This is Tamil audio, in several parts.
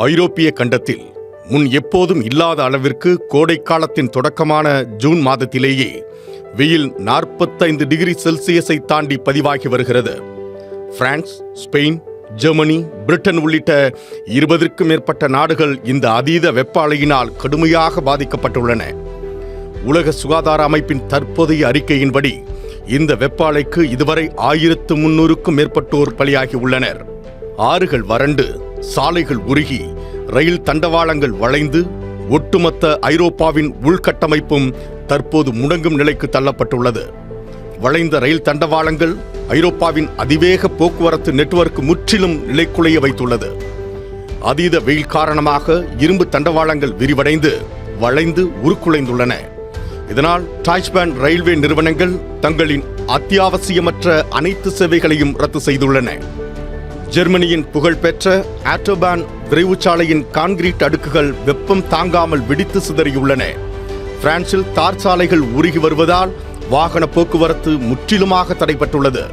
ஐரோப்பிய கண்டத்தில் முன் எப்போதும் இல்லாத அளவிற்கு கோடைக்காலத்தின் தொடக்கமான ஜூன் மாதத்திலேயே வெயில் 45 டிகிரி செல்சியஸை தாண்டி பதிவாகி வருகிறது. பிரான்ஸ், ஸ்பெயின், ஜெர்மனி, பிரிட்டன் உள்ளிட்ட 20க்கும் மேற்பட்ட நாடுகள் இந்த அதீத வெப்ப அலையினால் கடுமையாக பாதிக்கப்பட்டுள்ளன. உலக சுகாதார அமைப்பின் தற்போதைய அறிக்கையின்படி இந்த வெப்ப அலைக்கு இதுவரை 1300க்கும் மேற்பட்டோர் பலியாகி உள்ளனர். ஆறுகள் வறண்டு, சாலைகள் உருகி, ரயில் தண்டவாளங்கள் வளைந்து, ஒட்டுமொத்த ஐரோப்பாவின் உள்கட்டமைப்பும் தற்போது முடங்கும் நிலைக்கு தள்ளப்பட்டுள்ளது. வளைந்த ரயில் தண்டவாளங்கள் ஐரோப்பாவின் அதிவேக போக்குவரத்து நெட்வொர்க் முற்றிலும் நிலைக்குலைய வைத்துள்ளது. அதீத வெயில் காரணமாக இரும்பு தண்டவாளங்கள் விரிவடைந்து வளைந்து உருக்குலைந்துள்ளன. இதனால் டாய்ச்பேன் ரயில்வே நிறுவனங்கள் தங்களின் அத்தியாவசியமற்ற அனைத்து சேவைகளையும் ரத்து செய்துள்ளன. ஜெர்மனியின் புகழ்பெற்ற ஆட்டோபான் விரைவு சாலையின் கான்கிரீட் அடுக்குகள் வெப்பம் தாங்காமல் வெடித்து சிதறியுள்ளன. பிரான்சில் தார் சாலைகள் உருகி வருவதால் வாகன போக்குவரத்து முற்றிலுமாக தடைபட்டுள்ளது.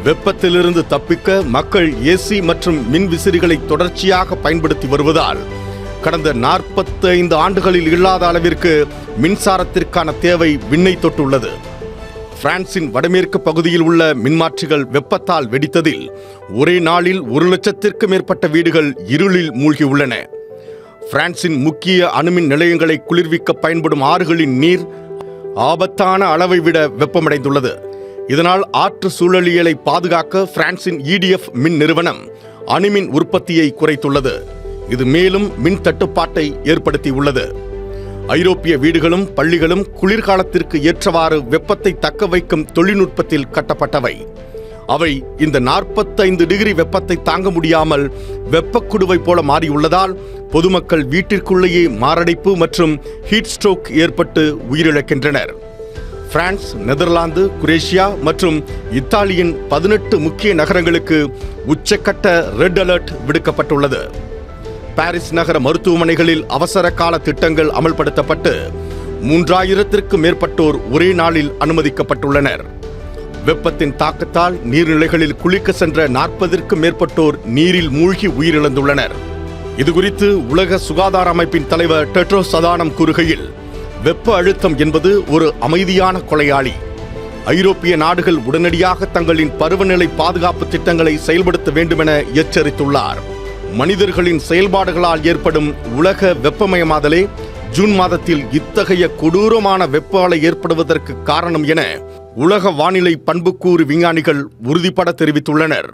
வெப்பத்திலிருந்து தப்பிக்க மக்கள் ஏசி மற்றும் மின் விசிறிகளை தொடர்ச்சியாக பயன்படுத்தி வருவதால் கடந்த 45 ஆண்டுகளில் இல்லாத அளவிற்கு மின்சாரத்திற்கான தேவை விண்ணை தொட்டுள்ளது. பிரான்சின் வடமேற்கு பகுதியில் உள்ள மின்மாற்றிகள் வெப்பத்தால் வெடித்ததில் ஒரே நாளில் 1,00,000க்கும் மேற்பட்ட வீடுகள் இருளில் மூழ்கியுள்ளன. பிரான்சின் முக்கிய அணுமின் நிலையங்களை குளிர்விக்க பயன்படும் ஆறுகளின் நீர் ஆபத்தான அளவை விட வெப்பமடைந்துள்ளது. இதனால் ஆற்று சூழலியலை பாதுகாக்க பிரான்சின் EDF மின் நிறுவனம் அணுமின் உற்பத்தியை குறைத்துள்ளது. இது மேலும் மின் தட்டுப்பாட்டை ஏற்படுத்தியுள்ளது. ஐரோப்பிய வீடுகளும் பள்ளிகளும் குளிர்காலத்திற்கு ஏற்றவாறு வெப்பத்தை தக்க வைக்கும் தொழில்நுட்பத்தில் கட்டப்பட்டவை. அவை இந்த 45 டிகிரி வெப்பத்தை தாங்க முடியாமல் வெப்பக்குடுவை போல மாறியுள்ளதால் பொதுமக்கள் வீட்டிற்குள்ளேயே மாரடைப்பு மற்றும் ஹீட் ஸ்ட்ரோக் ஏற்பட்டு உயிரிழக்கின்றனர். பிரான்ஸ், நெதர்லாந்து, குரேஷியா மற்றும் இத்தாலியின் 18 முக்கிய நகரங்களுக்கு உச்சக்கட்ட ரெட் அலர்ட் விடுக்கப்பட்டுள்ளது. பாரிஸ் நகர மருத்துவமனைகளில் அவசர கால திட்டங்கள் அமல்படுத்தப்பட்டு 3000த்திற்கும் மேற்பட்டோர் ஒரே நாளில் அனுமதிக்கப்பட்டுள்ளனர். வெப்பத்தின் தாக்கத்தால் நீர்நிலைகளில் குளிக்க சென்ற 40ற்கும் மேற்பட்டோர் நீரில் மூழ்கி உயிரிழந்துள்ளனர். இதுகுறித்து உலக சுகாதார அமைப்பின் தலைவர் டெட்ரோஸ் அதானம் கூறுகையில், வெப்ப அழுத்தம் என்பது ஒரு அமைதியான கொலையாளி. ஐரோப்பிய நாடுகள் உடனடியாக தங்களின் பருவநிலை பாதுகாப்பு திட்டங்களை செயல்படுத்த வேண்டுமென எச்சரித்துள்ளார். மனிதர்களின் செயல்பாடுகளால் ஏற்படும் உலக வெப்பமயமாதலே ஜூன் மாதத்தில் இத்தகைய கொடூரமான வெப்ப அலை ஏற்படுவதற்கு காரணம் என உலக வானிலை பண்புக்கூறு விஞ்ஞானிகள் உறுதிபட தெரிவித்துள்ளனர்.